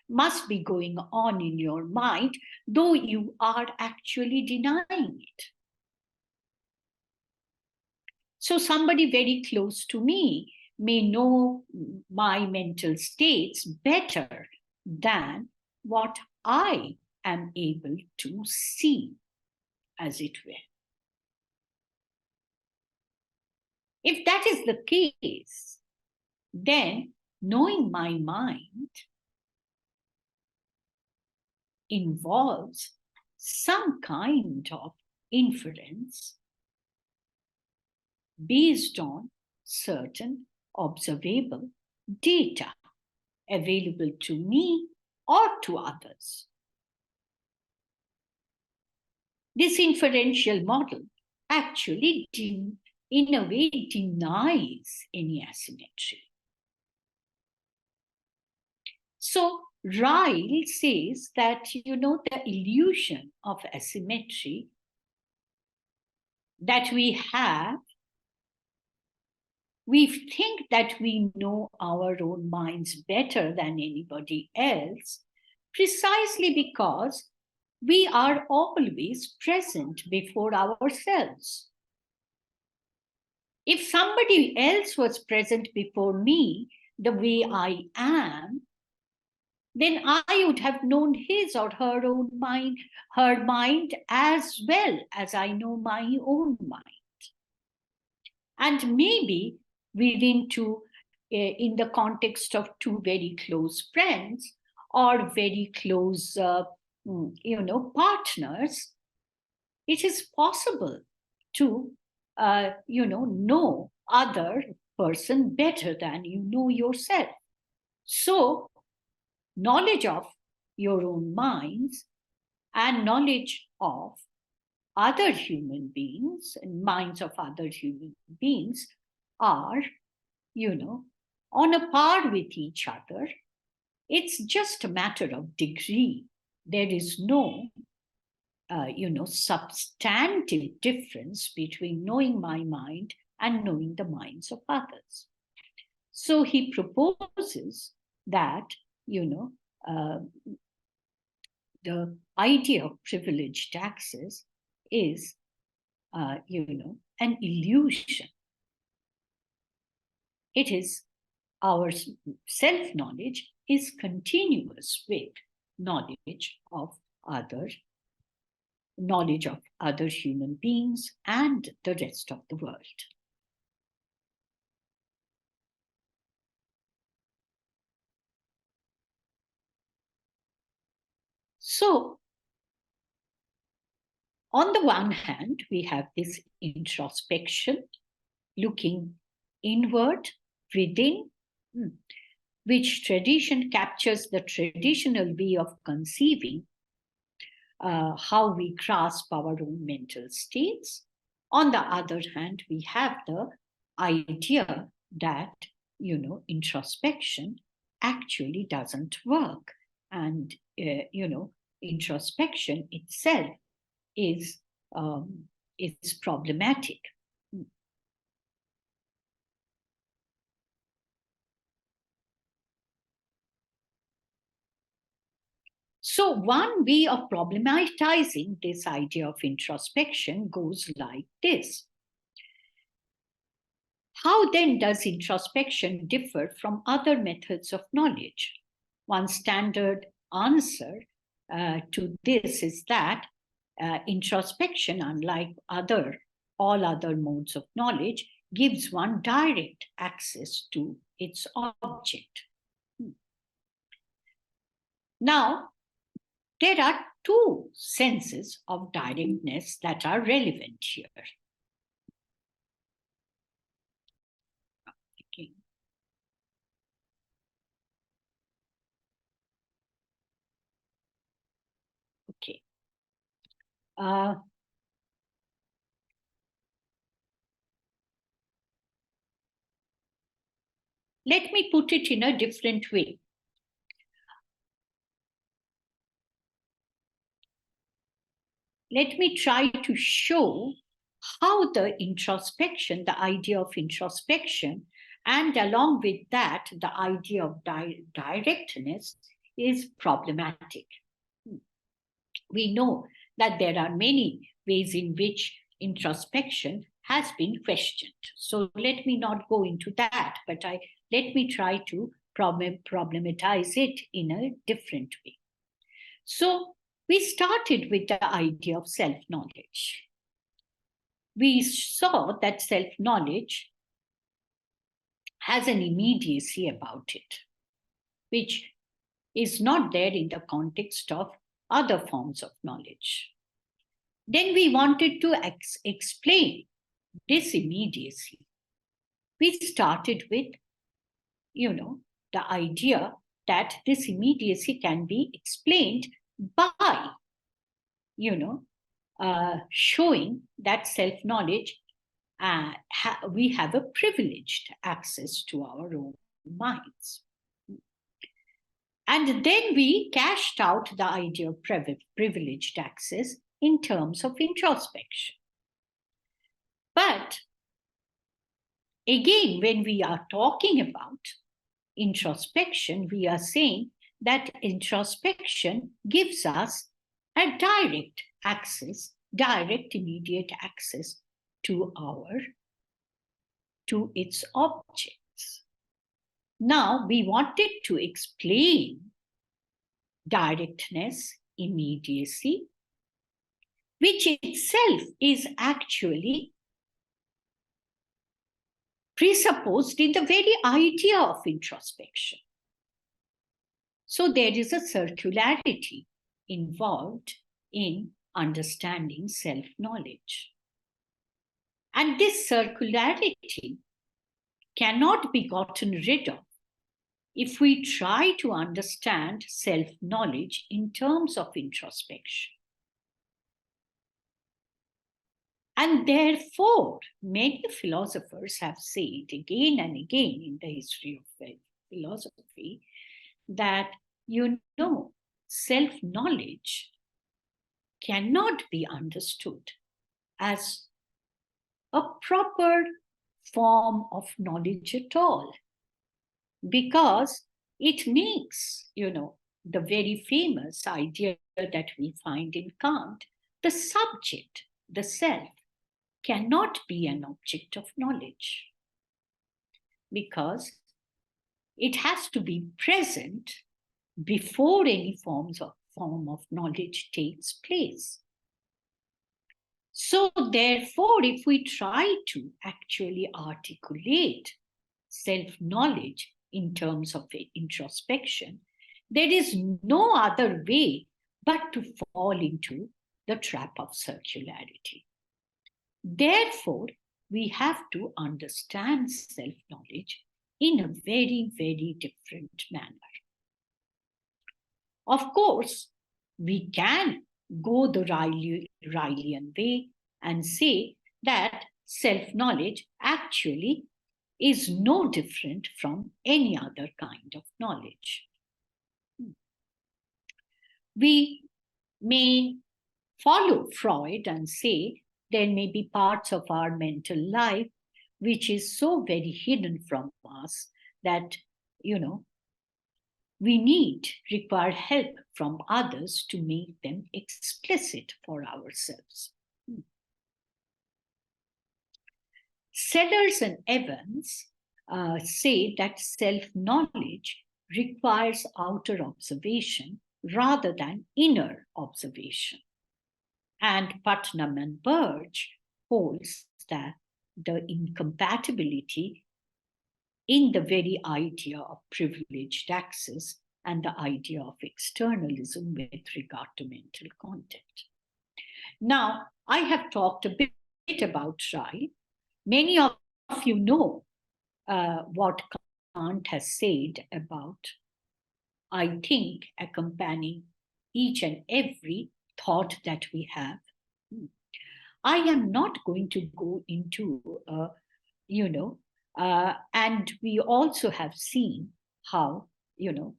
must be going on in your mind, though you are actually denying it. So somebody very close to me may know my mental states better than what I am able to see, as it were. If that is the case, then knowing my mind involves some kind of inference based on certain observable data available to me or to others. This inferential model actually, in a way, denies any asymmetry. So Ryle says that, the illusion of asymmetry that we have, we think that we know our own minds better than anybody else, precisely because we are always present before ourselves. If somebody else was present before me the way I am, then I would have known his or her own mind, her mind as well as I know my own mind. And maybe in the context of two very close friends or very close, partners, it is possible to, know other person better than you know yourself. So knowledge of your own minds and knowledge of other human beings and minds of other human beings are, on a par with each other. It's just a matter of degree. There is no, substantive difference between knowing my mind and knowing the minds of others. So he proposes that, the idea of privileged access is, an illusion. It is our self-knowledge is continuous with knowledge of other human beings and the rest of the world. So, on the one hand, we have this introspection, looking inward, within, which tradition captures the traditional way of conceiving how we grasp our own mental states. On the other hand, we have the idea that, introspection actually doesn't work. And, introspection itself is problematic. So one way of problematizing this idea of introspection goes like this. How then does introspection differ from other methods of knowledge? One standard answer to this is that introspection, unlike all other modes of knowledge, gives one direct access to its object. Now, there are two senses of directness that are relevant here. Okay. Let me put it in a different way. Let me try to show how the introspection, the idea of introspection, and along with that, the idea of directness is problematic. We know that there are many ways in which introspection has been questioned. So let me not go into that, but let me try to problematize it in a different way. So we started with the idea of self-knowledge. We saw that self-knowledge has an immediacy about it, which is not there in the context of other forms of knowledge. Then we wanted to explain this immediacy. We started with, the idea that this immediacy can be explained by, showing that self-knowledge, we have a privileged access to our own minds. And then we cashed out the idea of privileged access in terms of introspection. But again, when we are talking about introspection, we are saying that introspection gives us a direct immediate access to its objects. Now, we wanted to explain directness, immediacy, which itself is actually presupposed in the very idea of introspection. So there is a circularity involved in understanding self-knowledge. And this circularity cannot be gotten rid of if we try to understand self-knowledge in terms of introspection. And therefore, many philosophers have said again and again in the history of philosophy that, self-knowledge cannot be understood as a proper form of knowledge at all, because it makes, the very famous idea that we find in Kant, the subject, the self, cannot be an object of knowledge, because it has to be present before any form of knowledge takes place. So therefore, if we try to actually articulate self-knowledge in terms of introspection, there is no other way but to fall into the trap of circularity. Therefore, we have to understand self-knowledge in a very, very different manner. Of course, we can go the Rillian way and say that self-knowledge actually is no different from any other kind of knowledge. We may follow Freud and say there may be parts of our mental life which is so very hidden from us that, we require help from others to make them explicit for ourselves. Sellers and Evans say that self-knowledge requires outer observation rather than inner observation. And Putnam and Birch holds that the incompatibility in the very idea of privileged access and the idea of externalism with regard to mental content. Now, I have talked a bit about Rai. Many of you know what Kant has said about, I think, accompanying each and every thought that we have. I am not going to go into, and we also have seen how,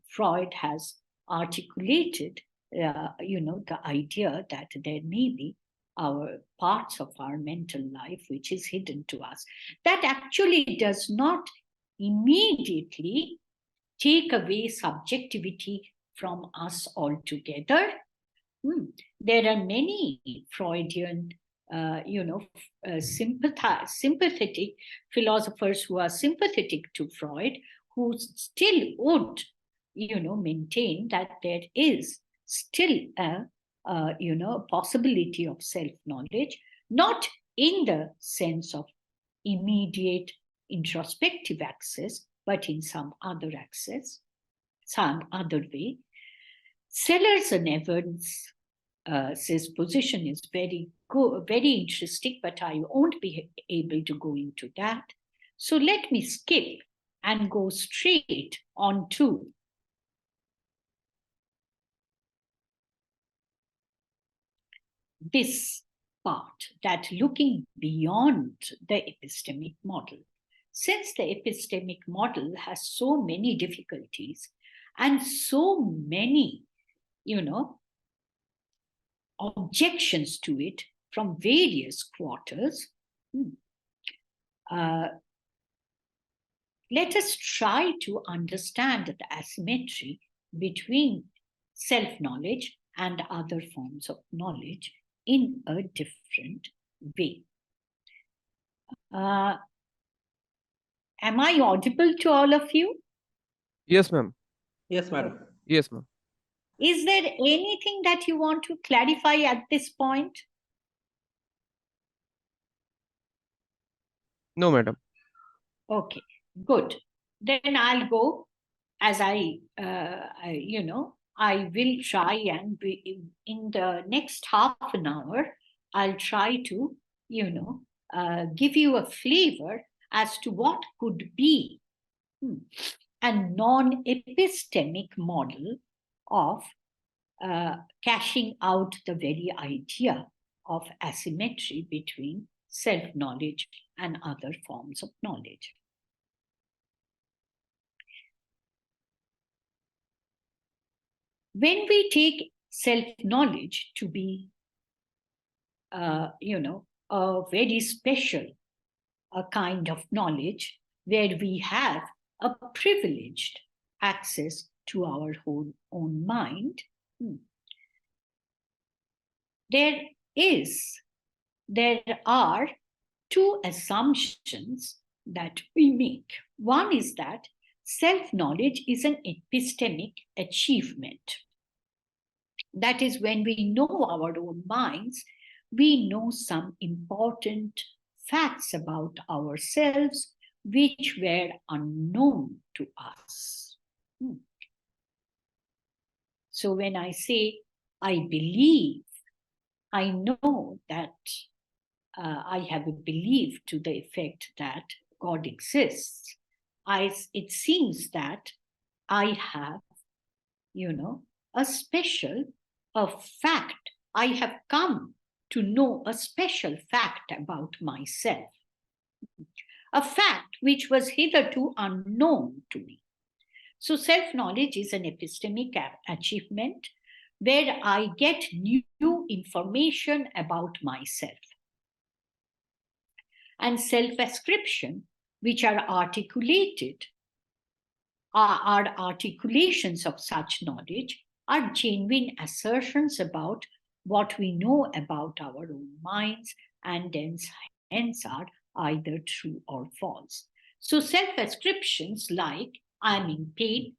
Freud has articulated, the idea that there may be our parts of our mental life which is hidden to us. That actually does not immediately take away subjectivity from us altogether. There are many Freudian, sympathetic philosophers who are sympathetic to Freud, who still would, maintain that there is still a possibility of self-knowledge, not in the sense of immediate introspective access, but in some other access, some other way. Sellers and Evans' position is very good, very interesting, but I won't be able to go into that. So let me skip and go straight on to this part, that looking beyond the epistemic model. Since the epistemic model has so many difficulties and so many, objections to it from various quarters, let us try to understand the asymmetry between self-knowledge and other forms of knowledge in a different way. Am I audible to all of you? Yes, ma'am. Yes, madam. Yes, ma'am. Is there anything that you want to clarify at this point? No, madam. Okay, good. Then I'll go as I will try and in the next half an hour, I'll try to, give you a flavor as to what could be a non-epistemic model of cashing out the very idea of asymmetry between self-knowledge and other forms of knowledge. When we take self-knowledge to be, a very special kind of knowledge, where we have a privileged access to our own mind, there are two assumptions that we make. One is that self-knowledge is an epistemic achievement. That is, when we know our own minds, we know some important facts about ourselves which were unknown to us. So when I say I believe, I know that I have a belief to the effect that God exists. It seems that I have, a fact. I have come to know a special fact about myself, a fact which was hitherto unknown to me. So self-knowledge is an epistemic achievement where I get new information about myself. And self-ascription, which are articulated our articulations of such knowledge are genuine assertions about what we know about our own minds, and hence are either true or false. So self-ascriptions like I am in pain,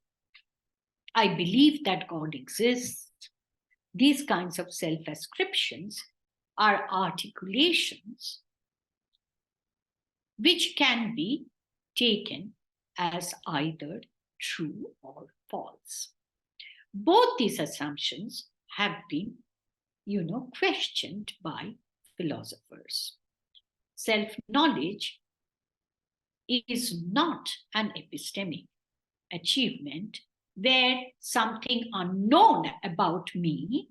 I believe that God exists, these kinds of self-ascriptions are articulations which can be taken as either true or false. Both these assumptions have been, questioned by philosophers. Self-knowledge is not an epistemic achievement where something unknown about me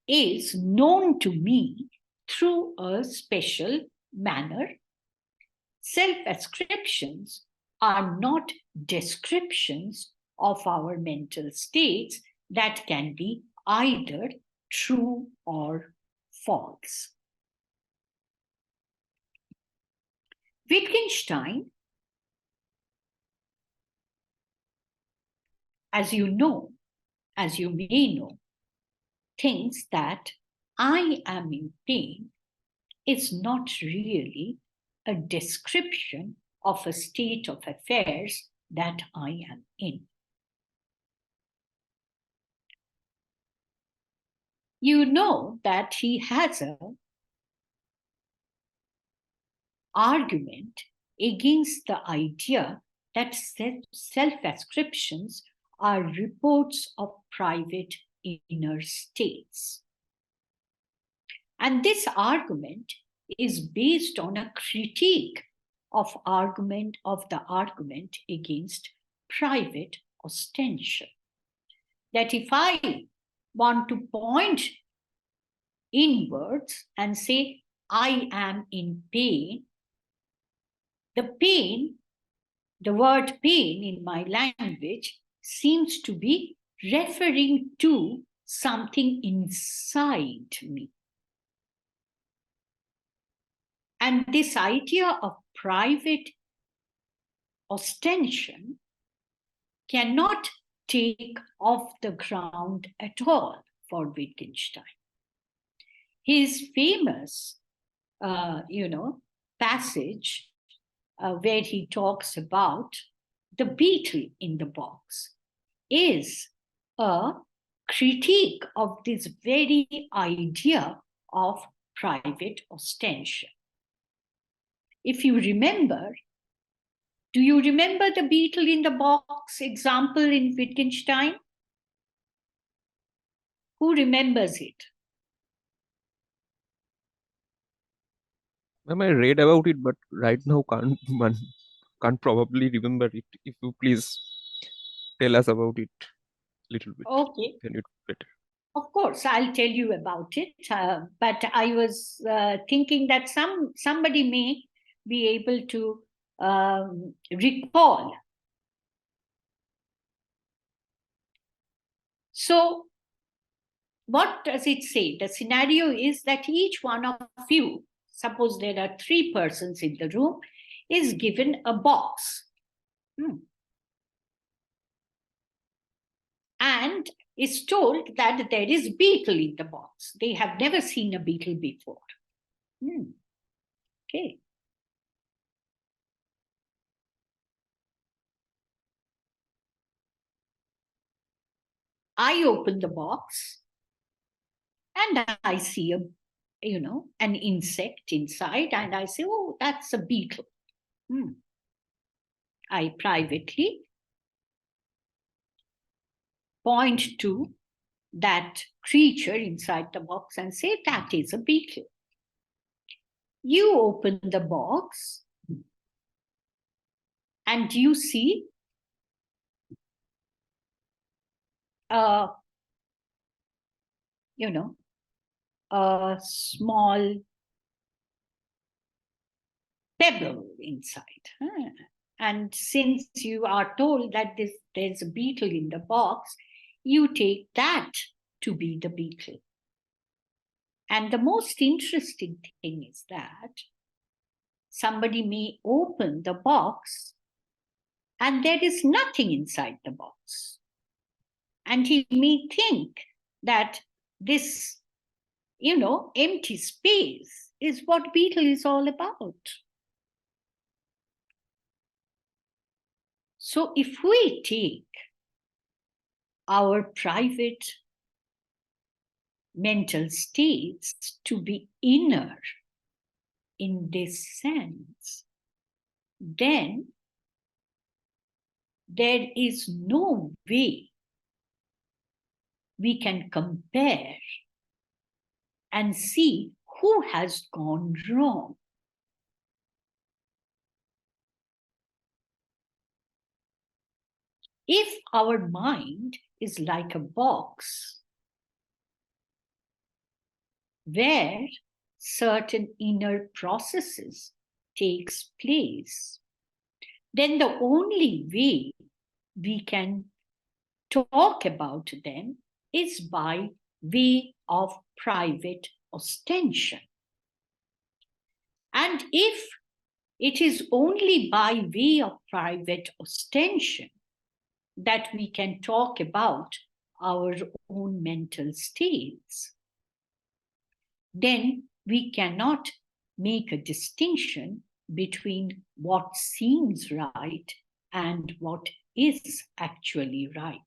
is known to me through a special manner. Self-ascriptions are not descriptions of our mental states that can be either true or false. Wittgenstein, as you may know, thinks that I am in pain is not really a description of a state of affairs that I am in. You know that he has an argument against the idea that self-ascriptions are reports of private inner states. And this argument is based on a critique of the argument against private ostension. That if I want to point inwards and say, I am in pain, the word pain in my language seems to be referring to something inside me. And this idea of private ostension cannot take off the ground at all for Wittgenstein. His famous, passage where he talks about the beetle in the box is a critique of this very idea of private ostension. If you remember, do you remember the beetle in the box example in Wittgenstein? Who remembers it? Ma'am, I read about it, but right now can't probably remember it. If you please tell us about it a little bit, Okay. then it better. Of course, I'll tell you about it. But I was thinking that somebody may be able to recall. So, what does it say? The scenario is that each one of you, suppose there are 3 persons in the room, is given a box. And is told that there is beetle in the box. They have never seen a beetle before. Okay. I open the box and I see an insect inside, and I say, oh, that's a beetle. I privately point to that creature inside the box and say, that is a beetle. You open the box and you see a small pebble inside. And since you are told that there's a beetle in the box, you take that to be the beetle. And the most interesting thing is that somebody may open the box and there is nothing inside the box. And he may think that this, empty space is what Beetle is all about. So if we take our private mental states to be inner in this sense, then there is no way we can compare and see who has gone wrong. If our mind is like a box where certain inner processes takes place, then the only way we can talk about them is by way of private ostension. And if it is only by way of private ostension that we can talk about our own mental states, then we cannot make a distinction between what seems right and what is actually right.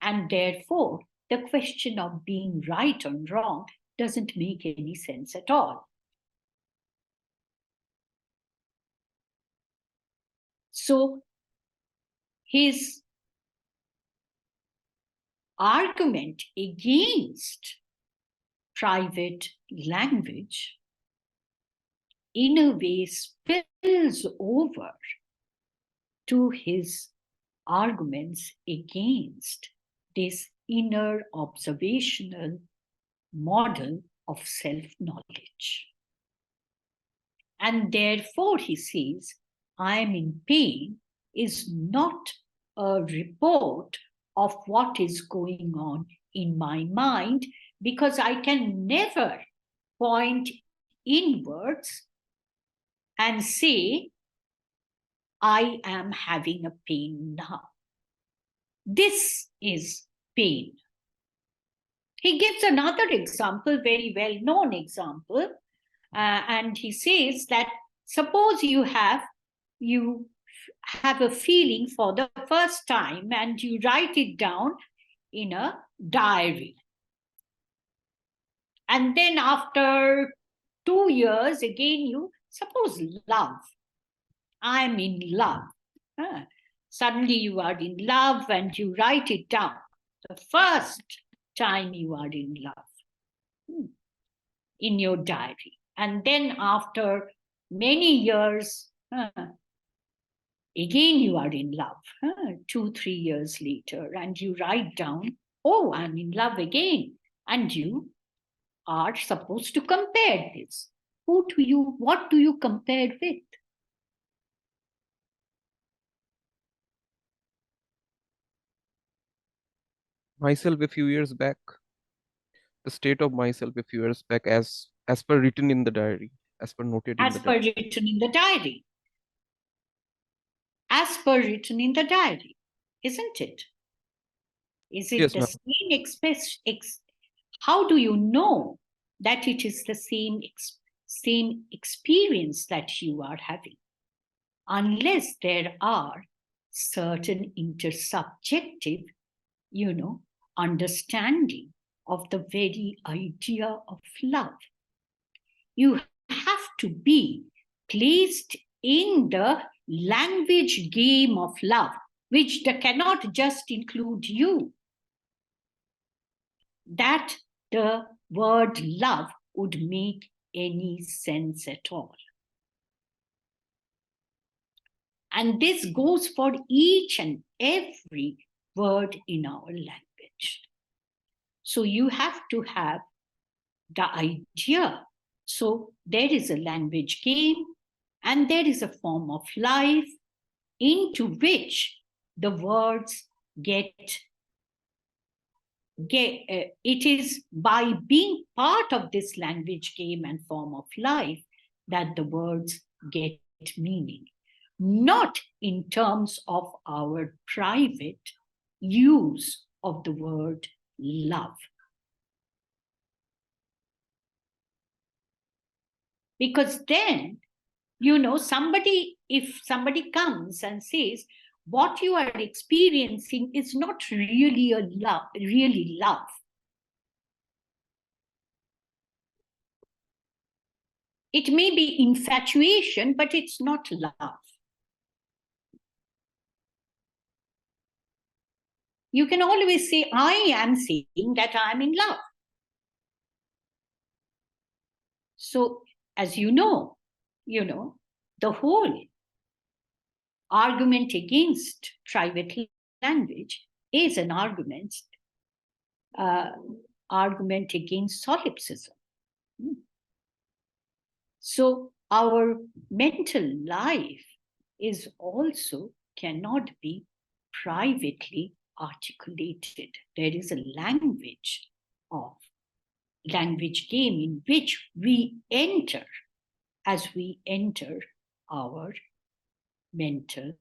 And therefore, the question of being right or wrong doesn't make any sense at all. So his argument against private language in a way spills over to his arguments against this inner observational model of self-knowledge. And therefore, he says, I am in pain is not a report of what is going on in my mind, because I can never point inwards and say, I am having a pain now. This is pain. He gives another example, very well-known example, and he says that suppose you have a feeling for the first time and you write it down in a diary. And then after 2 years, again, you suppose love. I'm in love. Suddenly you are in love and you write it down. The first time you are in love in your diary. And then after many years, again you are in love, 2-3 years later, and you write down, oh, I'm in love again. And you are supposed to compare this. What do you compare with? Myself a few years back, the state of myself a few years back, as per written in the diary, as per noted in the diary. As per written in the diary. As per written in the diary, isn't it? Is it Yes, the ma'am. same how do you know that it is the same experience that you are having? Unless there are certain intersubjective, understanding of the very idea of love. You have to be placed in the language game of love, which cannot just include you. That the word love would make any sense at all. And this goes for each and every word in our language. So you have to have the idea. So there is a language game and there is a form of life into which the words it is by being part of this language game and form of life that the words get meaning. not in terms of our private use of the word love. Because then, if somebody comes and says, what you are experiencing is not really really love. It may be infatuation, but it's not love. You can always say, I am saying that I'm in love. So, as you know, the whole argument against private language is an argument against solipsism. So our mental life is also cannot be privately articulated. There is a language game in which we enter as we enter our mental,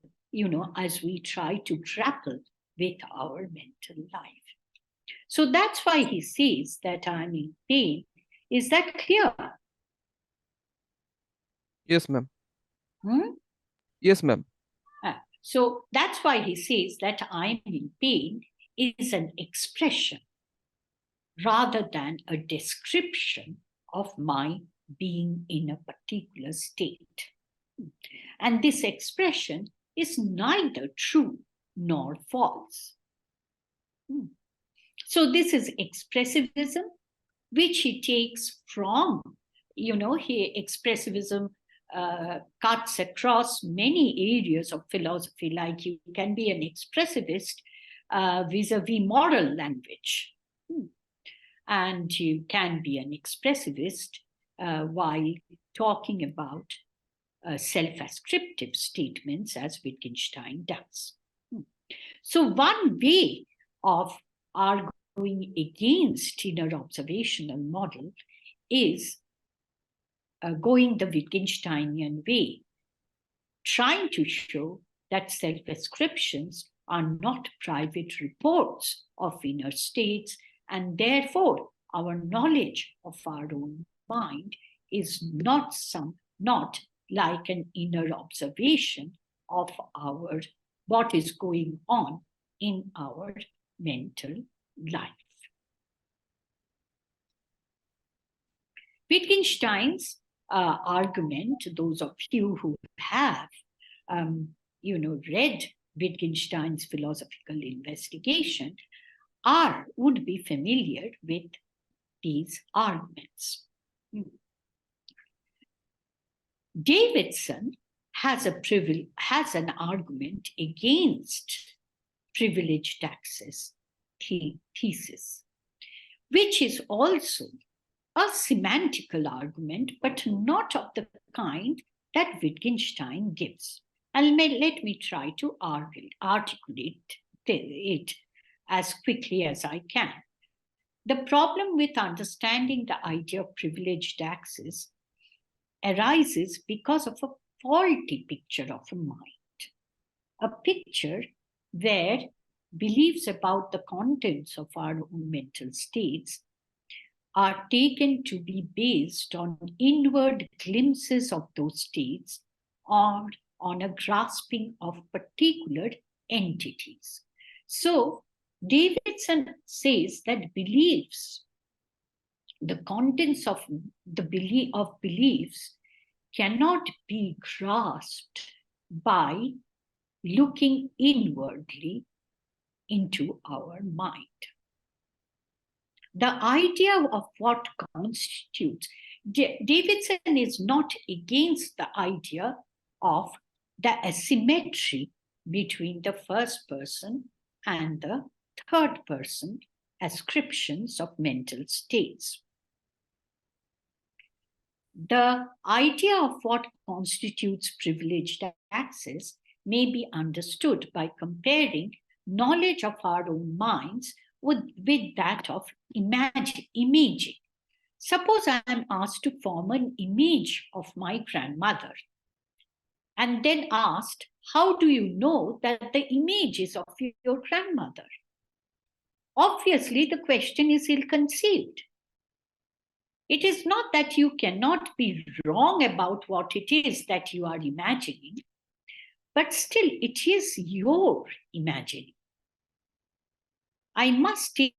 as we try to grapple with our mental life. So that's why he says that I'm in pain. Is that clear? Yes, ma'am. Hmm? Yes, ma'am. So that's why he says that I'm in pain is an expression rather than a description of my being in a particular state. And this expression is neither true nor false. So this is expressivism, which he takes from, expressivism cuts across many areas of philosophy, like you can be an expressivist vis-a-vis moral language. And you can be an expressivist while talking about self-ascriptive statements, as Wittgenstein does. So one way of arguing against inner observational model is going the Wittgensteinian way, trying to show that self-ascriptions are not private reports of inner states, and therefore our knowledge of our own mind is not like an inner observation of what is going on in our mental life. Wittgenstein's argument, those of you who have read Wittgenstein's philosophical investigation would be familiar with these arguments. Davidson has an argument against privileged access thesis, which is also a semantical argument, but not of the kind that Wittgenstein gives. And let me try to articulate it as quickly as I can. The problem with understanding the idea of privileged access arises because of a faulty picture of a mind, a picture where beliefs about the contents of our own mental states are taken to be based on inward glimpses of those states or on a grasping of particular entities. So Davidson says that beliefs, the contents of beliefs cannot be grasped by looking inwardly into our mind. The idea of what constitutes, Davidson is not against the idea of the asymmetry between the first person and the third person ascriptions of mental states. The idea of what constitutes privileged access may be understood by comparing knowledge of our own minds with that of imaging. Suppose I am asked to form an image of my grandmother, and then asked, how do you know that the image is of your grandmother? Obviously, the question is ill-conceived. It is not that you cannot be wrong about what it is that you are imagining, but still it is your imagining. I must state